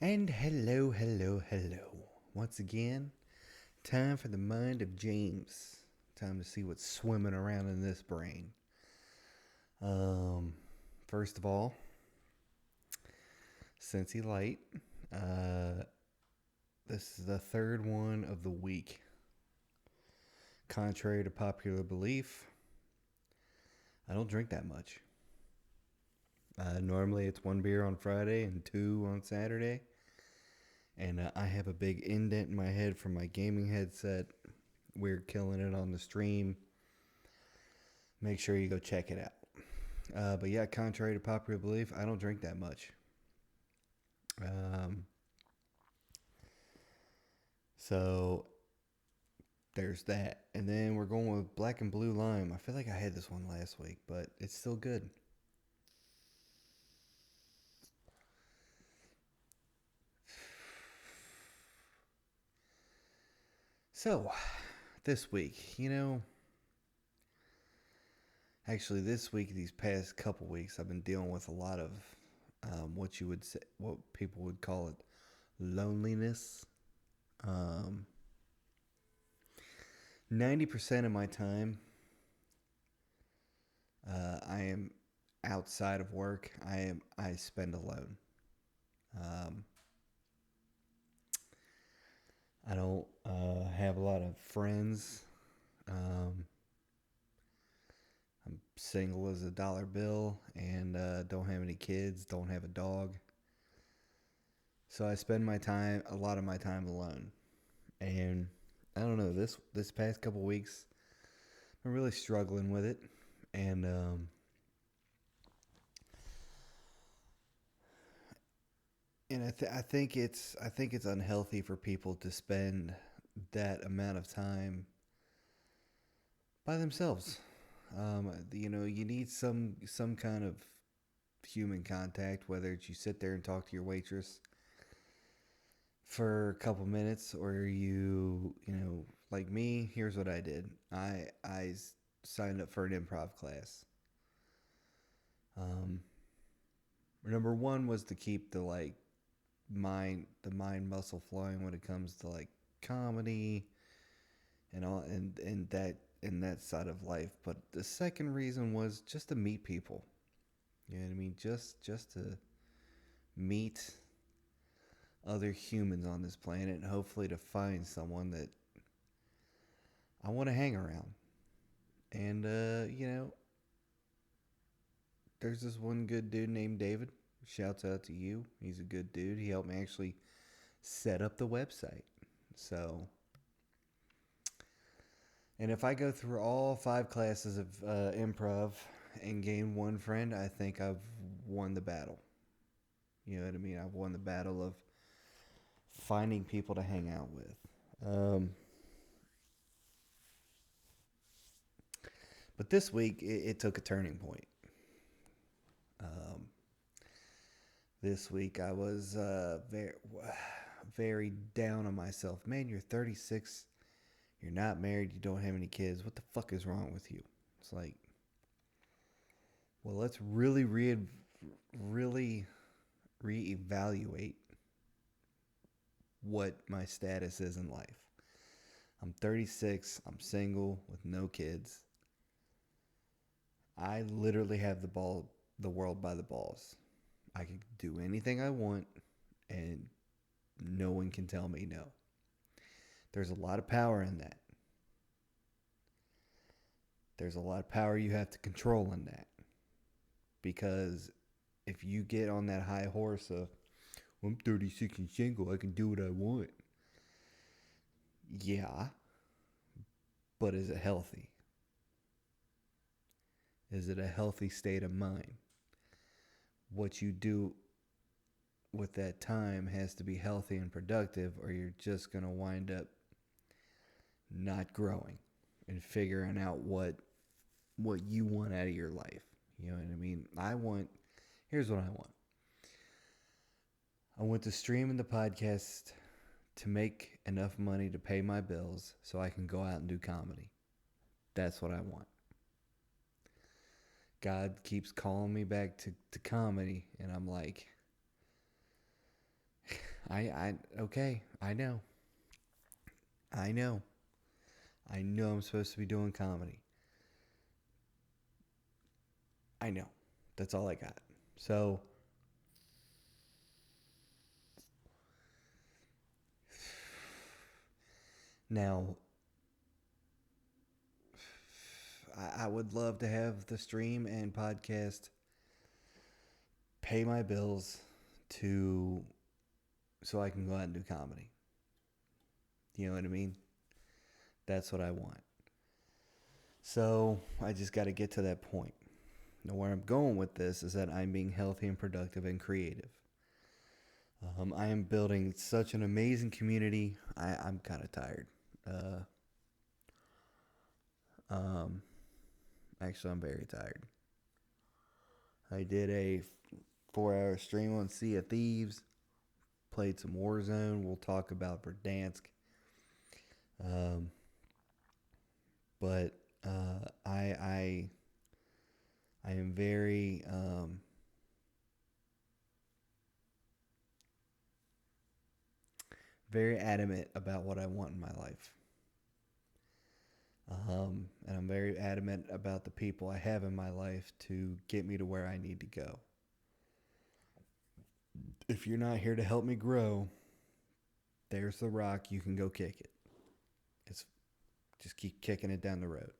And hello, hello, hello. Once again, time for the mind of James. Time to see what's swimming around in this brain. Um, First of all, Cincy Light. Uh, this is the third one of the week. Contrary to popular belief, I don't drink that much. Normally, it's one beer on Friday and two on Saturday. And I have a big indent in my head from my gaming headset. We're killing it on the stream. Make sure you go check it out. But yeah, contrary to popular belief, I don't drink that much. Um, so there's that. And then we're going with black and blue lime. I feel like I had this one last week, but it's still good. So this week, actually this week, these past couple weeks, I've been dealing with a lot of what you would say, what people would call it, loneliness. Um, 90% of my time I am outside of work. I spend alone. Um, I don't have a lot of friends. Um, I'm single as a dollar bill and don't have any kids. Don't have a dog. So I spend a lot of my time alone. And I don't know, this past couple weeks, I'm really struggling with it. And I think it's unhealthy for people to spend that amount of time by themselves. You need some kind of human contact, whether it's you sit there and talk to your waitress for a couple minutes, or like me. Here's what I did. I signed up for an improv class. Um, Number one was to keep the mind muscle flowing when it comes to like comedy and all and that side of life. But the second reason was just to meet people. You know what I mean? Just to meet other humans on this planet and hopefully to find someone that I want to hang around. And there's this one good dude named David. Shouts out to you. He's a good dude. He helped me actually set up the website. So, and if I go through all five classes of improv and gain one friend, I think I've won the battle. You know what I mean? I've won the battle of finding people to hang out with. But this week, it took a turning point. Um, this week, I was very down on myself. Man, you're 36. You're not married. You don't have any kids. What the fuck is wrong with you? It's like, well, let's really reevaluate what my status is in life. I'm 36. I'm single with no kids. I literally have the world by the balls. I can do anything I want, and no one can tell me no. There's a lot of power in that. There's a lot of power you have to control in that. Because if you get on that high horse of, I'm 36 and single, I can do what I want. Yeah, but is it healthy? Is it a healthy state of mind? What you do with that time has to be healthy and productive, or you're just going to wind up not growing and figuring out what you want out of your life. You know what I mean? Here's what I want. I want to stream in the podcast to make enough money to pay my bills so I can go out and do comedy. That's what I want. God keeps calling me back to comedy, and I'm like, Okay, I know. I know. I know I'm supposed to be doing comedy. I know. That's all I got. So now I would love to have the stream and podcast pay my bills to so I can go out and do comedy. You know what I mean? That's what I want. So I just got to get to that point. Now, where I'm going with this is that I'm being healthy and productive and creative. I am building such an amazing community. I'm kind of tired. Uh, um, actually, I'm very tired. I did a 4 hour stream on Sea of Thieves, played some Warzone. We'll talk about Verdansk. Um, but I am very adamant about what I want in my life. And I'm very adamant about the people I have in my life to get me to where I need to go. If you're not here to help me grow, there's the rock. You can go kick it. It's just keep kicking it down the road.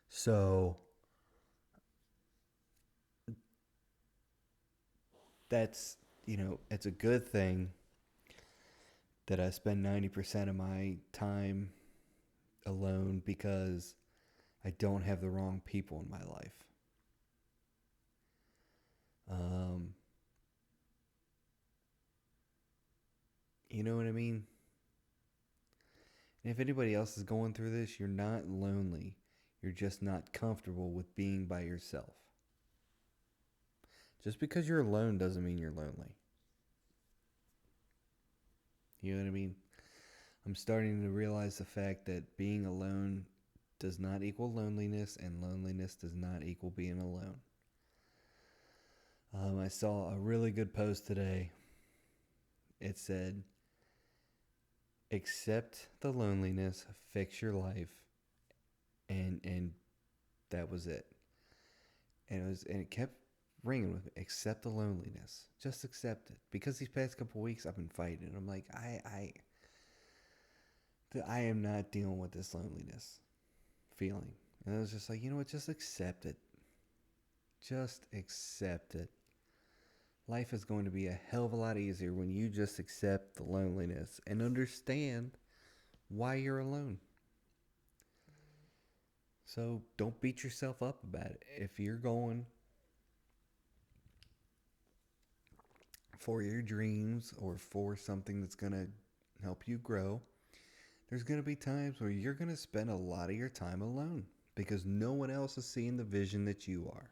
So that's, it's a good thing that I spend 90% of my time alone because I don't have the wrong people in my life. Um, you know what I mean? And if anybody else is going through this, you're not lonely. You're just not comfortable with being by yourself. Just because you're alone doesn't mean you're lonely. You know what I mean? I'm starting to realize the fact that being alone does not equal loneliness, and loneliness does not equal being alone. I saw a really good post today. It said, accept the loneliness, fix your life, and that was it. And it kept ringing with me. Accept the loneliness. Just accept it. Because these past couple weeks I've been fighting. I'm like, I am not dealing with this loneliness feeling. And I was just like, you know what? Just accept it. Just accept it. Life is going to be a hell of a lot easier when you just accept the loneliness and understand why you're alone. So don't beat yourself up about it. If you're going for your dreams or for something that's going to help you grow, there's going to be times where you're going to spend a lot of your time alone because no one else is seeing the vision that you are.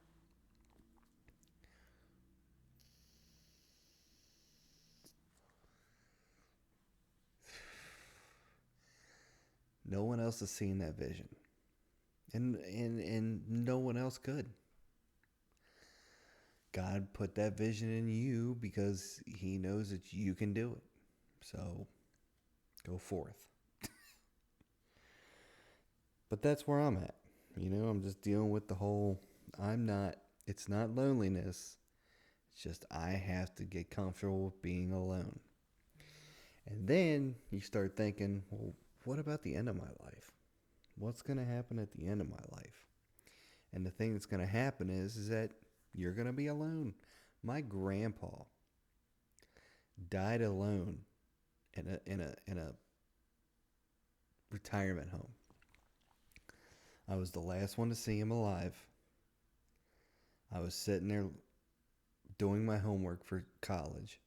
No one else is seeing that vision. And no one else could. God put that vision in you because he knows that you can do it. So go forth. But that's where I'm at. I'm just dealing with the whole it's not loneliness. It's just I have to get comfortable with being alone. And then you start thinking, well, what about the end of my life? What's going to happen at the end of my life? And the thing that's going to happen is that you're going to be alone. My grandpa died alone in a retirement home. I was the last one to see him alive. I was sitting there doing my homework for college.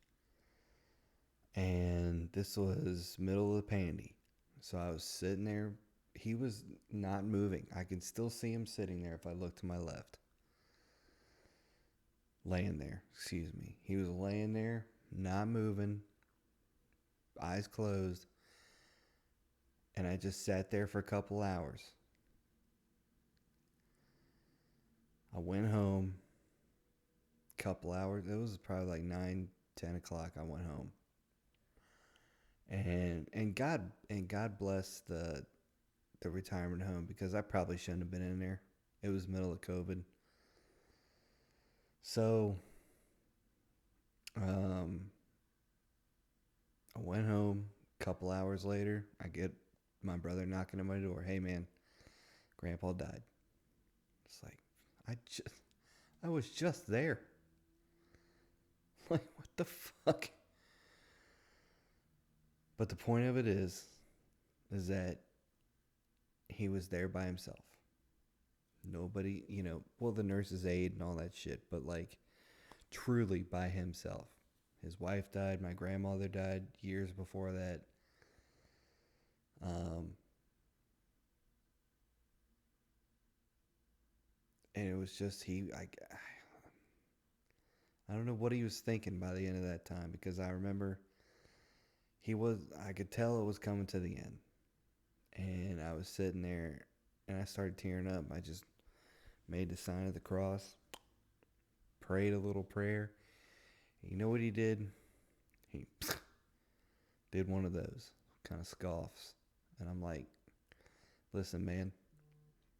And this was middle of the pandy. So I was sitting there. He was not moving. I can still see him sitting there if I look to my left. Laying there, excuse me. He was laying there, not moving, eyes closed. And I just sat there for a couple hours. I went home, couple hours. It was probably like 9, 10 o'clock, I went home. And God bless the retirement home, because I probably shouldn't have been in there. It was middle of COVID. So um, I went home. A couple hours later, I get my brother knocking on my door. Hey man, Grandpa died. It's like I was just there. Like, what the fuck? But the point of it is that he was there by himself. Nobody, well, the nurse's aide and all that shit, but like truly by himself. His wife died. My grandmother died years before that. Um, and it was just I don't know what he was thinking by the end of that time, because I remember I could tell it was coming to the end. And I was sitting there and I started tearing up. I just made the sign of the cross, prayed a little prayer. You know what he did? He did one of those kind of scoffs. And I'm like, listen, man,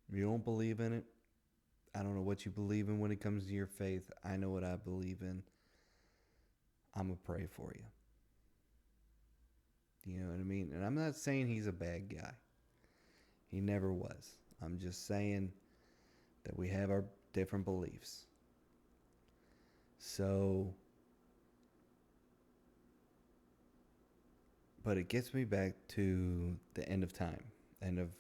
if you don't believe in it, I don't know what you believe in when it comes to your faith. I know what I believe in. I'm going to pray for you. You know what I mean? And I'm not saying he's a bad guy. He never was. I'm just saying that we have our different beliefs. So, but it gets me back to the end of time, end of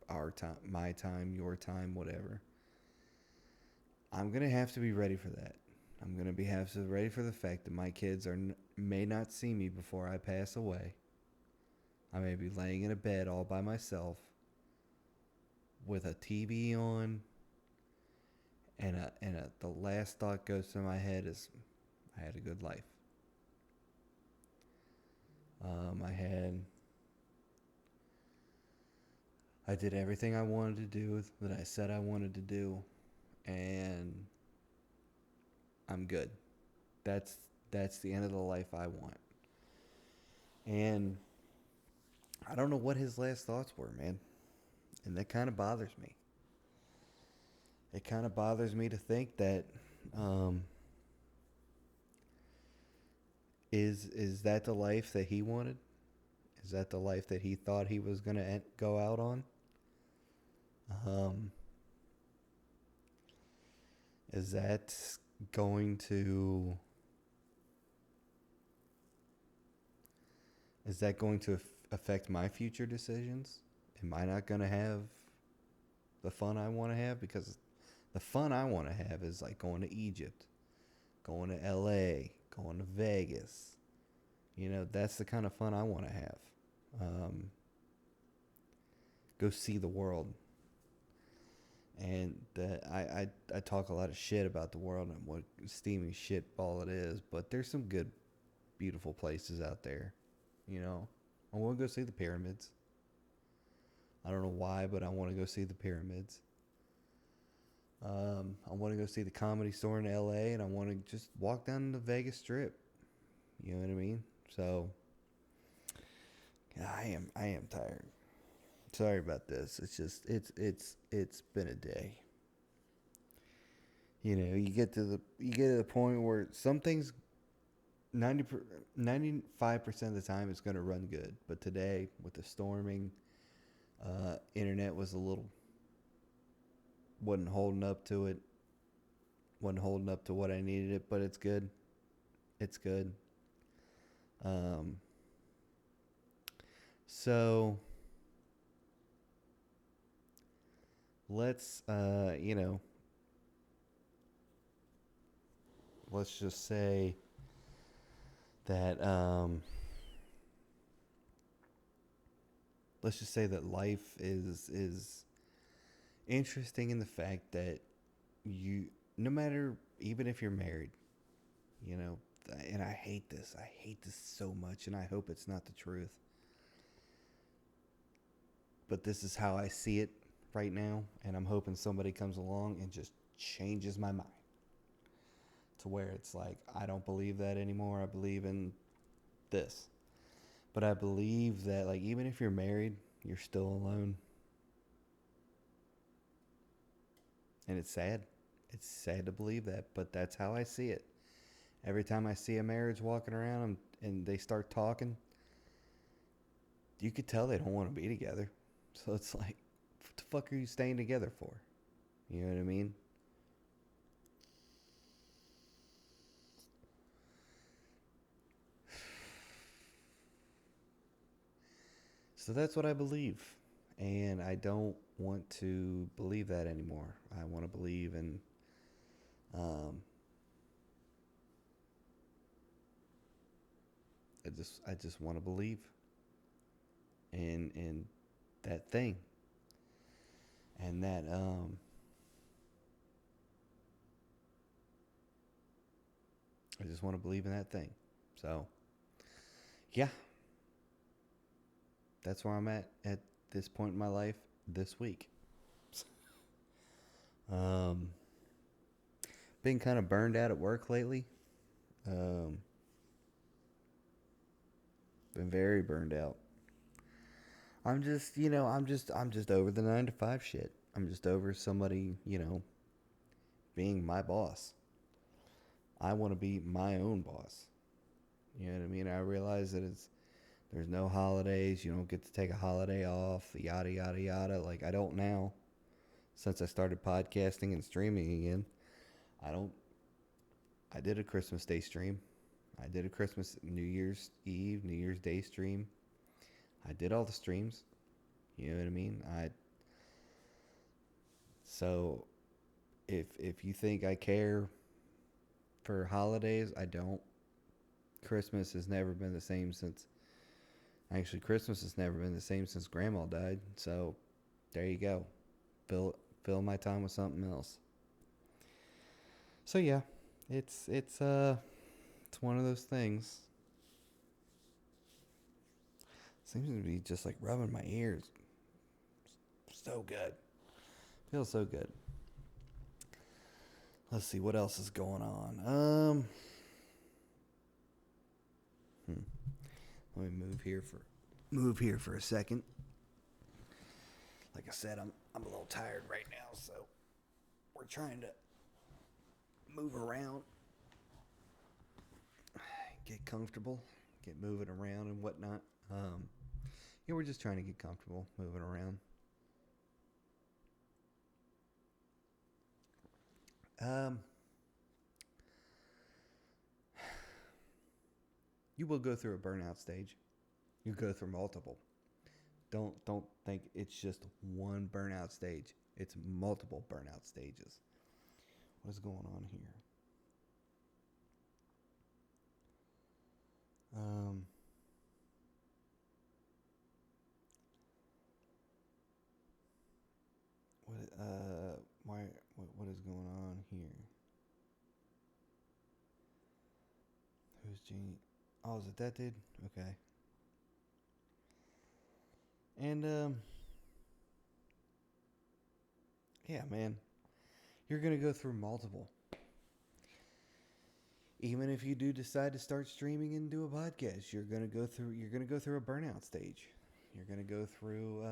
our time, my time, your time, whatever. I'm going to have to be ready for that. I'm going to have to be ready for the fact that my kids may not see me before I pass away. I may be laying in a bed all by myself with a TV on, and the last thought goes through my head is, I had a good life. I did everything I wanted to do that I said I wanted to do, and I'm good. That's the end of the life I want. And I don't know what his last thoughts were, man. And that kind of bothers me. It kind of bothers me to think that um, is that the life that he wanted? Is that the life that he thought he was going to go out on? Um, is that going to affect my future decisions? Am I not going to have the fun I want to have? Because the fun I want to have is like going to Egypt, going to LA, going to Vegas. That's the kind of fun I want to have. Um, go see the world. And I talk a lot of shit about the world and what steaming shit ball it is, but there's some good, beautiful places out there. I want to go see the pyramids. I don't know why, but I want to go see the pyramids. I want to go see the Comedy Store in LA, and I want to just walk down the Vegas Strip. You know what I mean? So, I am tired. Sorry about this. It's just it's been a day. You get to the point where some things 95% of the time it's going to run good, but today with the storming, internet was a little wasn't holding up to it. Wasn't holding up to what I needed it, but it's good. It's good. Um, so let's let's just say that life is interesting in the fact that you, no matter, even if you're married, you know, and I hate this. I hate this so much, and I hope it's not the truth. But this is how I see it right now, and I'm hoping somebody comes along and just changes my mind to where it's like, I don't believe that anymore. I believe in this. But I believe that, like, even if you're married, you're still alone. And it's sad. It's sad to believe that, but that's how I see it. Every time I see a marriage walking around and they start talking, you could tell they don't want to be together. So it's like, what the fuck are you staying together for? You know what I mean? So that's what I believe. And I don't want to believe that anymore. I want to believe in um, I just want to believe in that thing. And that I just want to believe in that thing. So, yeah, that's where I'm at this point in my life this week. Um, been kind of burned out at work lately. Um, been very burned out. I'm just over the 9 to 5 shit. I'm just over somebody, being my boss. I want to be my own boss. You know what I mean? I realize that there's no holidays. You don't get to take a holiday off. Yada yada yada. Like I don't now, since I started podcasting and streaming again. I don't. I did a Christmas Day stream. I did a Christmas, New Year's Eve, New Year's Day stream. I did all the streams. You know what I mean? So if you think I care for holidays, I don't. Christmas has never been the same since. Actually, Christmas has never been the same since Grandma died. So there you go. Fill my time with something else. So yeah, it's one of those things. Seems to be just like rubbing my ears. So good. Feels so good. Let's see what else is going on. Let me move here for a second. Like I said, I'm a little tired right now, so we're trying to move around, get comfortable, get moving around and whatnot. Yeah, we're just trying to get comfortable moving around. Um, you will go through a burnout stage. You go through multiple. Don't think it's just one burnout stage. It's multiple burnout stages. What is going on here? Um, what is going on here? Who's Genie? Oh, is it that dude? Okay. And yeah, man, you're gonna go through multiple. Even if you do decide to start streaming and do a podcast, you're gonna go through a burnout stage. You're gonna go through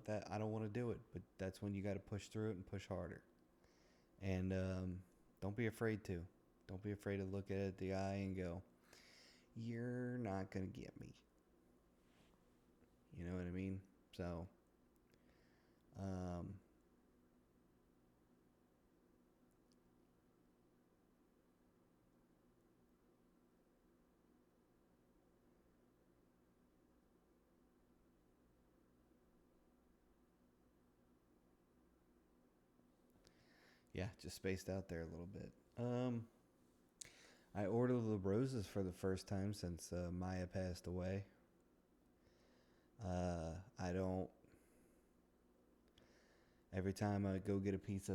that. I don't want to do it, but that's when you got to push through it and push harder. And don't be afraid to. Don't be afraid to look at it the eye and go, "You're not gonna get me." You know what I mean? So, um, yeah, just spaced out there a little bit. I ordered the roses for the first time since Maya passed away. I don't. Every time I go get a pizza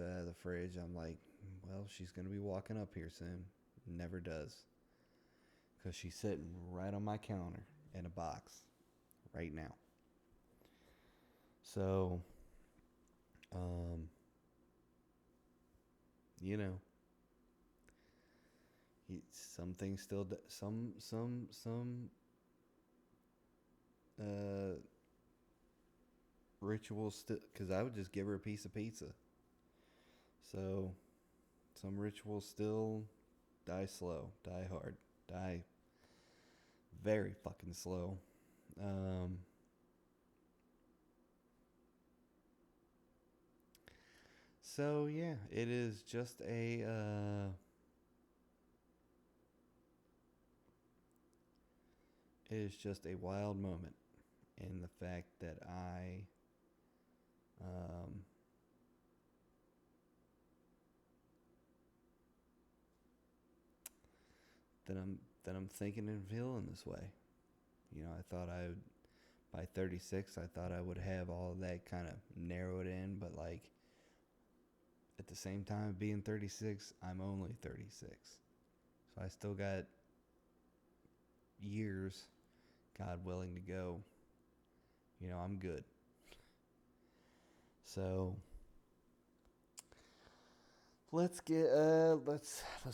out of the fridge, I'm like, well, she's gonna be walking up here soon. Never does, cause she's sitting right on my counter in a box right now. So, um, you know, Some things still, some uh, rituals still, because I would just give her a piece of pizza. So some rituals still die slow, die hard, die very fucking slow. Um, so yeah, it is just a it is just a wild moment in the fact that um, I'm thinking and feeling this way. You know, I thought I would by 36. I thought I would have all of that kind of narrowed in, but like at the same time being 36, I'm only 36, so I still got years, God willing, to go. You know, I'm good. So let's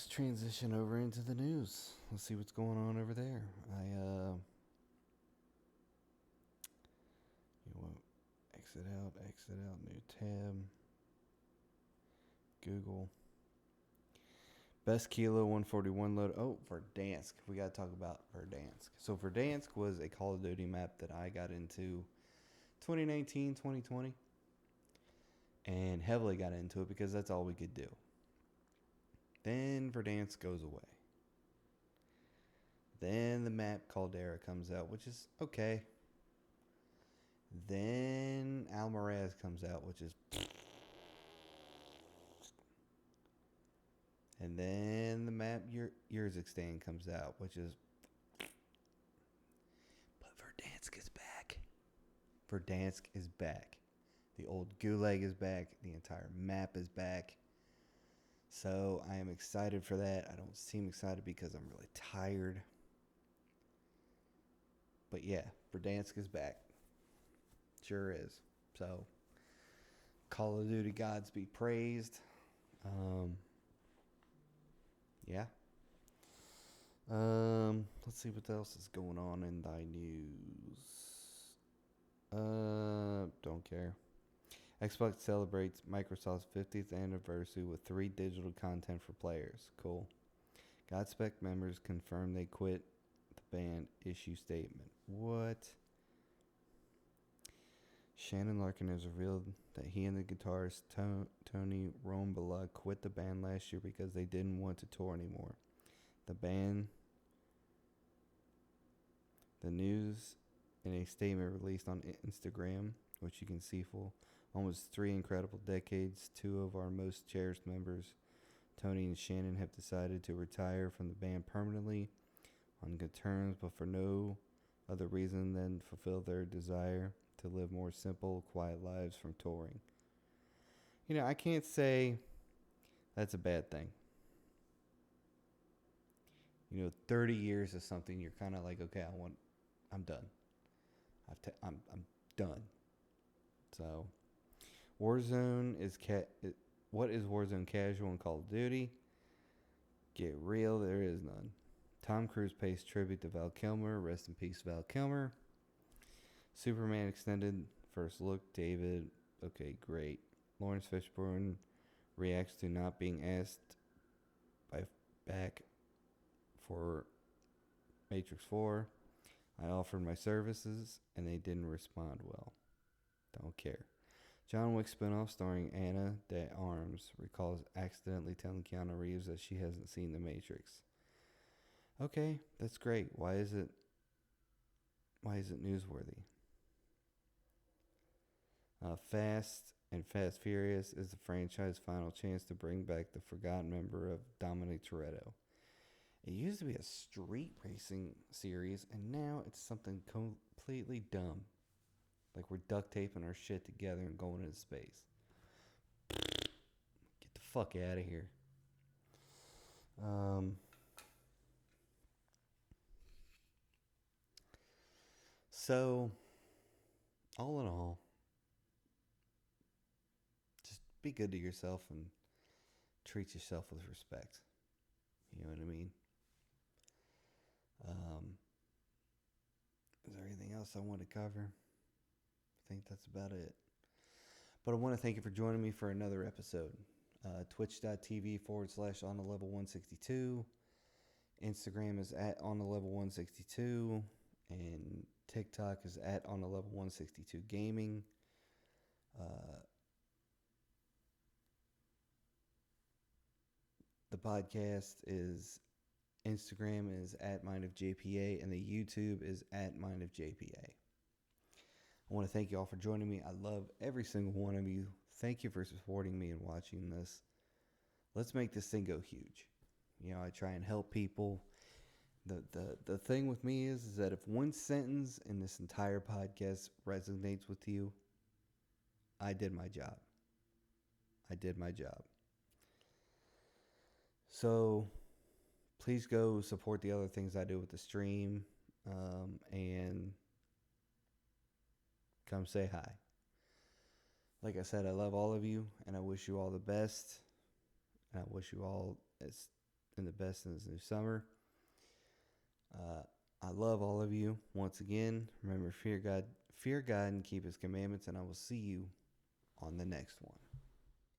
transition over into the news. Let's see what's going on over there. You want exit out, new tab, Google. Best Kilo 141 load. Oh, Verdansk. We got to talk about Verdansk. So Verdansk was a Call of Duty map that I got into 2019, 2020, and heavily got into it because that's all we could do. Then Verdansk goes away. Then the map Caldera comes out, which is okay. Then Almaraz comes out, which is... And then the map Urzikstan comes out, which is... But Verdansk is back. Verdansk is back. The old Gulag is back. The entire map is back. So I am excited for that. I don't seem excited because I'm really tired. But yeah, Verdansk is back. Sure is. So Call of Duty gods be praised. Yeah. Let's see what else is going on in thy news. Don't care. Xbox celebrates Microsoft's 50th anniversary with 3 digital content for players. Cool. Godspec members confirm they quit the band. Issue statement. What? Shannon Larkin has revealed that he and the guitarist Tony Rombola quit the band last year because they didn't want to tour anymore. The news in a statement released on Instagram, which you can see for almost 3 incredible decades, 2 of our most cherished members, Tony and Shannon, have decided to retire from the band permanently on good terms, but for no other reason than fulfill their desire to live more simple, quiet lives from touring. You know, I can't say that's a bad thing. You know, 30 years is something you're kind of like, okay, I'm done. I'm done. So, Warzone is what is Warzone casual in Call of Duty? Get real, there is none. Tom Cruise pays tribute to Val Kilmer. Rest in peace, Val Kilmer. Superman extended first look. David. Okay, great. Lawrence Fishburne reacts to not being asked back for Matrix 4. I offered my services and they didn't respond well. Don't care. John Wick spinoff starring Ana de Armas recalls accidentally telling Keanu Reeves that she hasn't seen The Matrix. Okay, that's great. Why is it newsworthy? Fast and Fast Furious is the franchise's final chance to bring back the forgotten member of Dominic Toretto. It used to be a street racing series, and now it's something completely dumb. Like we're duct taping our shit together and going into space. Get the fuck out of here. So, all in all, just be good to yourself and treat yourself with respect. You know what I mean? else I want to cover? I think that's about it. But I want to thank you for joining me for another episode. Twitch.tv/ on the level 162. Instagram is at on the level 162. And TikTok is at on the level 162 gaming. The podcast is Instagram is at Mind of JPA, and the YouTube is at Mind of JPA. I want to thank you all for joining me. I love every single one of you. Thank you for supporting me and watching this. Let's make this thing go huge. You know, I try and help people. The thing with me is that if one sentence in this entire podcast resonates with you, I did my job. I did my job. So please go support the other things I do with the stream, and come say hi. Like I said, I love all of you, and I wish you all the best. And I wish you all in the best in this new summer. I love all of you. Once again, remember, fear God, and keep His commandments, and I will see you on the next one.